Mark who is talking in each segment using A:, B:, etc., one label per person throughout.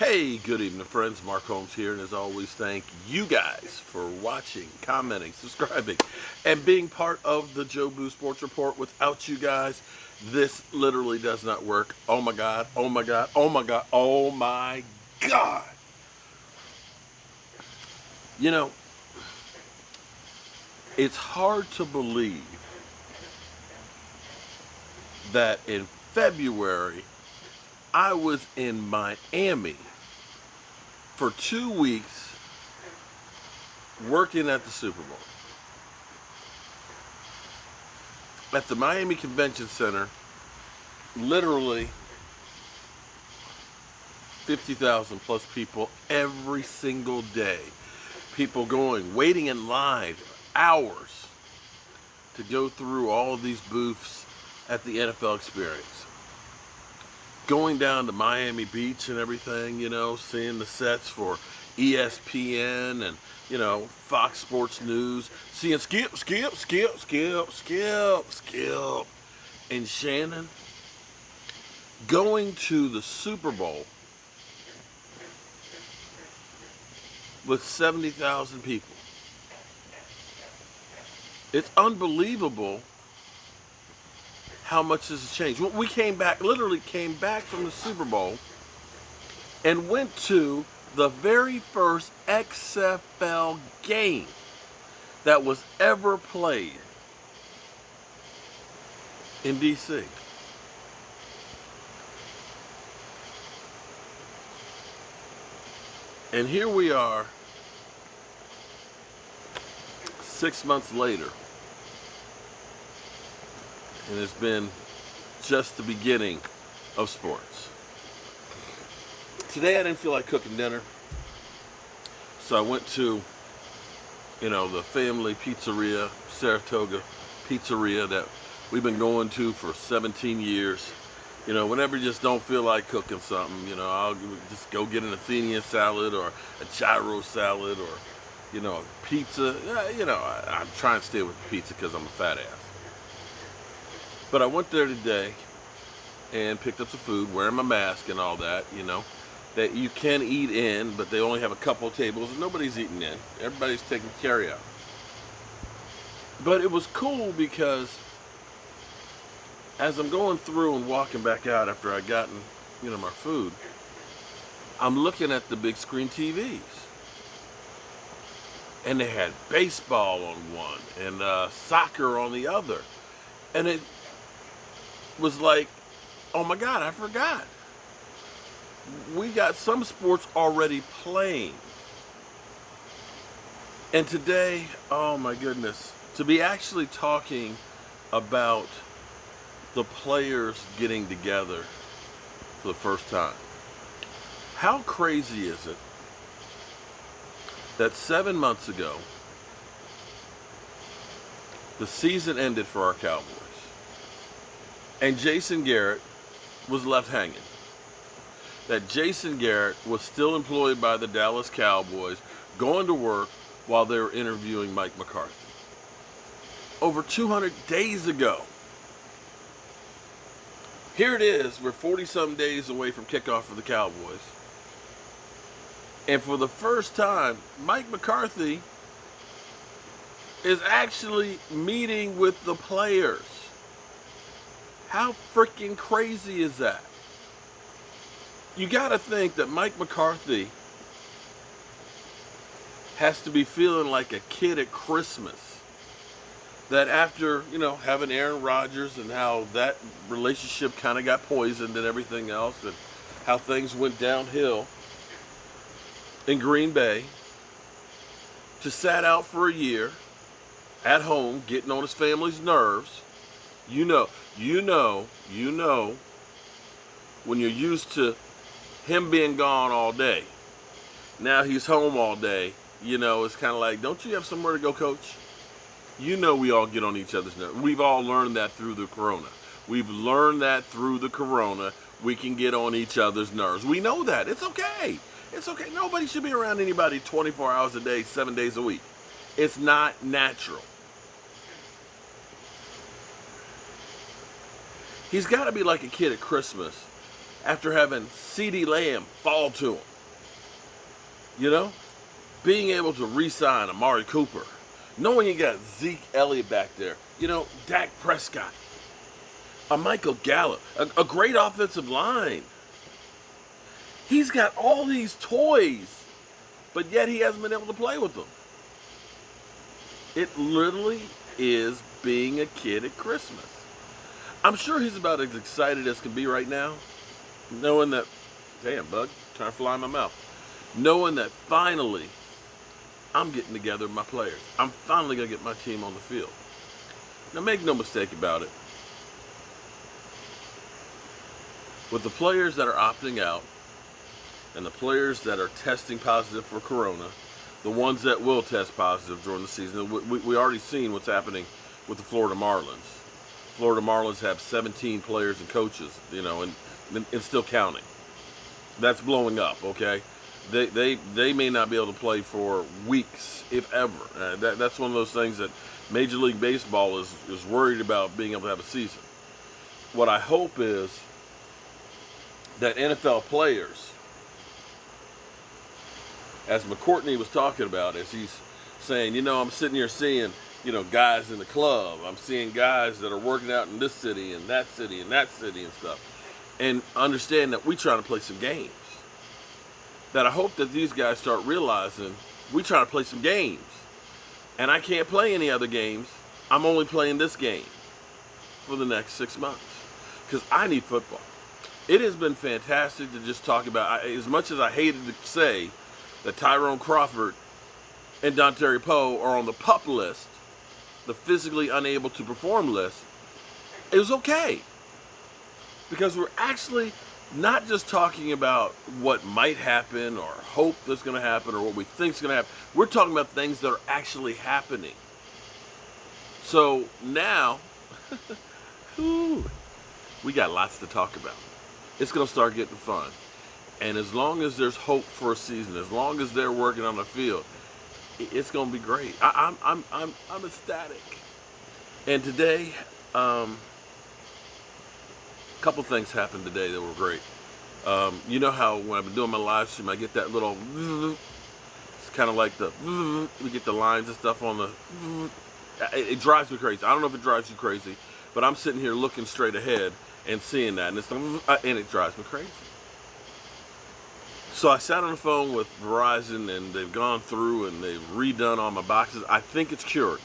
A: Hey, good evening, friends. Mark Holmes here, and as always, thank you guys for watching, commenting, subscribing, and being part of the Joe Boo Sports Report. Without you guys, this literally does not work. Oh my God, oh my God, oh my God, oh my God. You know, it's hard to believe that in February, I was in Miami for 2 weeks working at the Super Bowl. At the Miami Convention Center, literally 50,000 plus people every single day. People going, waiting in line hours to go through all of these booths at the NFL Experience. Going down to Miami Beach and everything, seeing the sets for ESPN and, Fox Sports News, seeing Skip, and Shannon. Going to the Super Bowl with 70,000 people. It's unbelievable how much this has changed. We literally came back from the Super Bowl and went to the very first XFL game that was ever played in DC. And here we are, 6 months later, and it's been just the beginning of sports. Today I didn't feel like cooking dinner, so I went to, the family pizzeria, Saratoga Pizzeria, that we've been going to for 17 years. Whenever you just don't feel like cooking something, I'll just go get an Athenian salad or a gyro salad or, a pizza. I'm trying to stay with pizza because I'm a fat ass. But I went there today and picked up some food, wearing my mask and all that, that you can eat in, but they only have a couple of tables and nobody's eating in. Everybody's taking carry out. But it was cool because as I'm going through and walking back out after I'd gotten, my food, I'm looking at the big screen TVs. And they had baseball on one and soccer on the other. And it was like, oh my God, I forgot. We got some sports already playing. And today, oh my goodness, to be actually talking about the players getting together for the first time. How crazy is it that 7 months ago, the season ended for our Cowboys, and Jason Garrett was left hanging? That Jason Garrett was still employed by the Dallas Cowboys, going to work while they were interviewing Mike McCarthy. Over 200 days ago. Here it is, we're 40-some days away from kickoff for the Cowboys. And for the first time, Mike McCarthy is actually meeting with the players. How freaking crazy is that? You gotta think that Mike McCarthy has to be feeling like a kid at Christmas. That after, having Aaron Rodgers and how that relationship kind of got poisoned and everything else, and how things went downhill in Green Bay, to sat out for a year at home, getting on his family's nerves. You know, when you're used to him being gone all day, now he's home all day, it's kind of like, don't you have somewhere to go, coach? We all get on each other's nerves. We've all learned that through the corona. We can get on each other's nerves. We know that. It's okay. Nobody should be around anybody 24 hours a day, 7 days a week. It's not natural. He's got to be like a kid at Christmas after having CeeDee Lamb fall to him. You know, being able to re-sign Amari Cooper, knowing you got Zeke Elliott back there, you know, Dak Prescott, a Michael Gallup, a great offensive line. He's got all these toys, but yet he hasn't been able to play with them. It literally is being a kid at Christmas. I'm sure he's about as excited as can be right now, knowing that, damn, bug, trying to fly in my mouth, knowing that finally I'm getting together with my players. I'm finally going to get my team on the field. Now, make no mistake about it. With the players that are opting out and the players that are testing positive for corona, the ones that will test positive during the season, we already seen what's happening with the Florida Marlins. Florida Marlins have 17 players and coaches, you know, and still counting. That's blowing up, okay? They may not be able to play for weeks, if ever. That's one of those things that Major League Baseball is worried about being able to have a season. What I hope is that NFL players, as McCourtney was talking about, as he's saying, you know, I'm sitting here seeing, you know, guys in the club. I'm seeing guys that are working out in this city and that city and that city and stuff. And understand that we trying to play some games. That I hope that these guys start realizing we trying to play some games. And I can't play any other games. I'm only playing this game for the next 6 months. Because I need football. It has been fantastic to just talk about, as much as I hated to say that Tyrone Crawford and Dontari Poe are on the PUP list, the physically unable to perform list, it was okay. Because we're actually not just talking about what might happen or hope that's going to happen or what we think is going to happen. We're talking about things that are actually happening. So now, we got lots to talk about. It's going to start getting fun. And as long as there's hope for a season, as long as they're working on the field, it's going to be great. I'm ecstatic. And today, a couple things happened today that were great. You know how when I've been doing my live stream, I get that little, it's kind of like we get the lines and stuff on the, it drives me crazy. I don't know if it drives you crazy, but I'm sitting here looking straight ahead and seeing that, and it drives me crazy. So I sat on the phone with Verizon, and they've gone through and they've redone all my boxes. I think it's cured.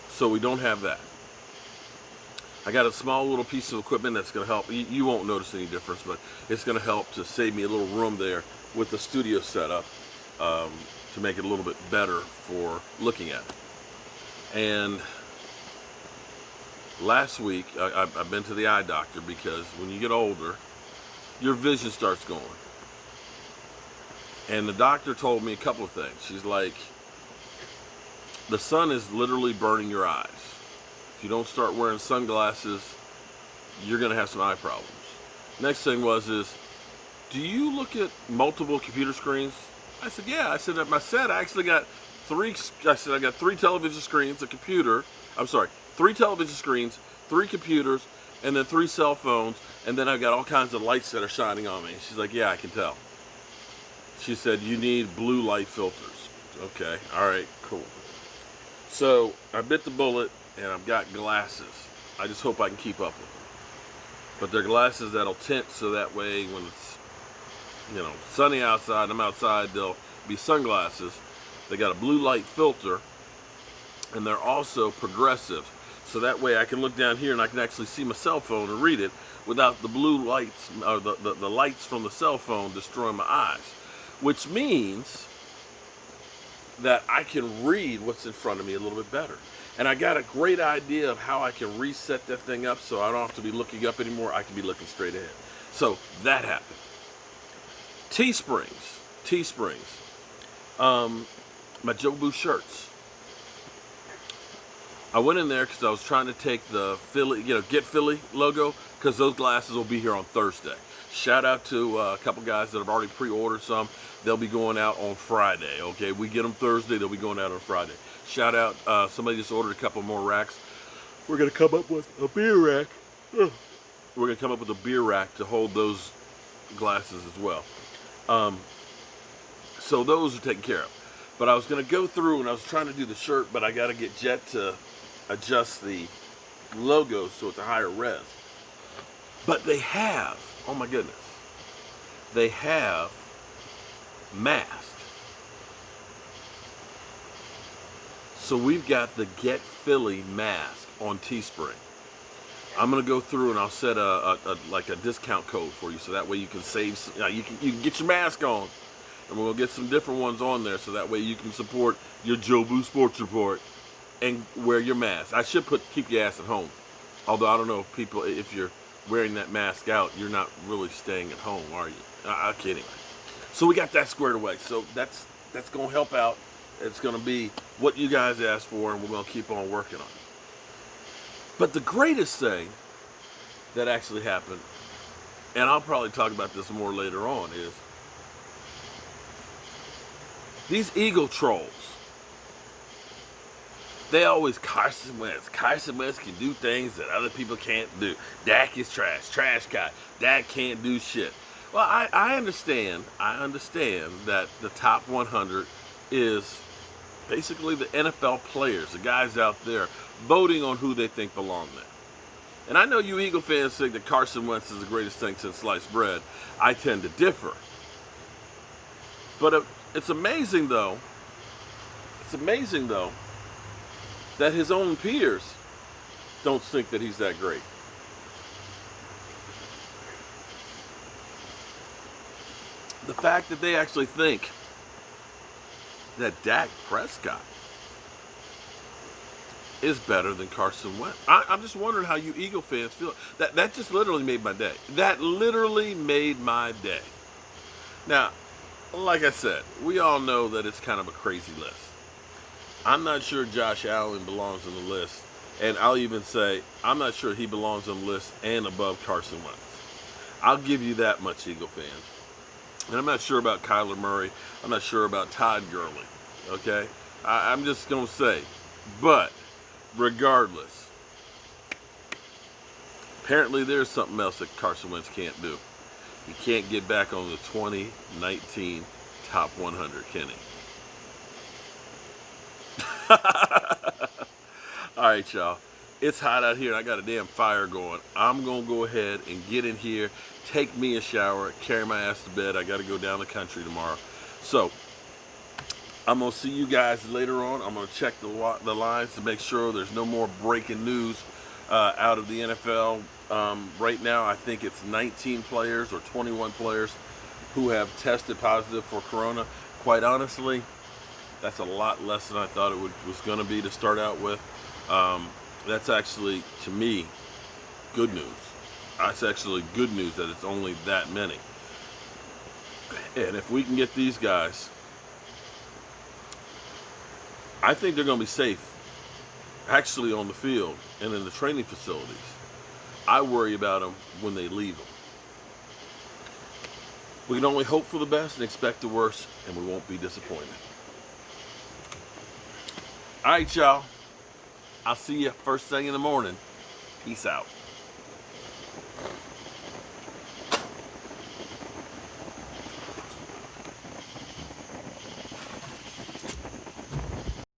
A: So we don't have that. I got a small little piece of equipment that's going to help. You won't notice any difference, but it's going to help to save me a little room there with the studio setup to make it a little bit better for looking at. And last week, I've been to the eye doctor because when you get older, your vision starts going. And the doctor told me a couple of things. She's like, the sun is literally burning your eyes. If you don't start wearing sunglasses, you're going to have some eye problems. Next thing is, do you look at multiple computer screens? I said, yeah. I said, at my set, I actually got three television screens, a computer. I'm sorry, 3 television screens, 3 computers, and then 3 cell phones, and then I've got all kinds of lights that are shining on me. She's like, yeah, I can tell. She said, you need blue light filters. Okay, all right, cool. So I bit the bullet, and I've got glasses. I just hope I can keep up with them. But they're glasses that'll tint so that way when it's, you know, sunny outside and I'm outside, they'll be sunglasses. They got a blue light filter, and they're also progressive. So that way I can look down here and I can actually see my cell phone and read it without the blue lights, or the lights from the cell phone destroying my eyes. Which means that I can read what's in front of me a little bit better. And I got a great idea of how I can reset that thing up so I don't have to be looking up anymore. I can be looking straight ahead. So that happened. Teesprings. My Jobu shirts. I went in there because I was trying to take the Philly, Get Philly logo, because those glasses will be here on Thursday. Shout out to a couple guys that have already pre-ordered some. They'll be going out on Friday, okay? We get them Thursday, they'll be going out on Friday. Shout out, somebody just ordered a couple more racks. We're going to come up with a beer rack. We're going to come up with a beer rack to hold those glasses as well. So those are taken care of. But I was going to go through and I was trying to do the shirt, but I got to get Jet to adjust the logo so it's a higher res. But they have, oh my goodness, they have masked. So we've got the Get Philly mask on Teespring. I'm gonna go through and I'll set like a discount code for you, so that way you can save. You can get your mask on, and we'll get some different ones on there, so that way you can support your Jobu Sports Report and wear your mask. I should keep your ass at home, although I don't know if you're wearing that mask out, you're not really staying at home, are you? Okay, anyway. So we got that squared away. So that's gonna help out. It's gonna be what you guys asked for, and we're gonna keep on working on it. But the greatest thing that actually happened, and I'll probably talk about this more later on, is these Eagle trolls. They always, Carson Wentz can do things that other people can't do. Dak is trash guy. Dak can't do shit. Well, I understand that the top 100 is basically the NFL players, the guys out there voting on who they think belong there. And I know you Eagle fans think that Carson Wentz is the greatest thing since sliced bread. I tend to differ. But it's amazing though that his own peers don't think that he's that great. The fact that they actually think that Dak Prescott is better than Carson Wentz. I'm just wondering how you Eagle fans feel. That just literally made my day. That literally made my day. Now, like I said, we all know that it's kind of a crazy list. I'm not sure Josh Allen belongs on the list, and I'll even say I'm not sure he belongs on the list and above Carson Wentz. I'll give you that much, Eagle fans. And I'm not sure about Kyler Murray. I'm not sure about Todd Gurley. Okay? I'm just going to say. But, regardless, apparently there's something else that Carson Wentz can't do. He can't get back on the 2019 top 100, can he? All right, y'all. It's hot out here and I got a damn fire going. I'm going to go ahead and get in here, take me a shower, carry my ass to bed. I got to go down the country tomorrow. So, I'm going to see you guys later on. I'm going to check the lines to make sure there's no more breaking news out of the NFL. Right now, I think it's 19 players or 21 players who have tested positive for corona. Quite honestly, that's a lot less than I thought it was going to be to start out with. That's actually, to me, good news. That's actually good news that it's only that many. And if we can get these guys, I think they're going to be safe, actually, on the field and in the training facilities. I worry about them when they leave them. We can only hope for the best and expect the worst, and we won't be disappointed. All right, y'all. I'll see you first thing in the morning. Peace out.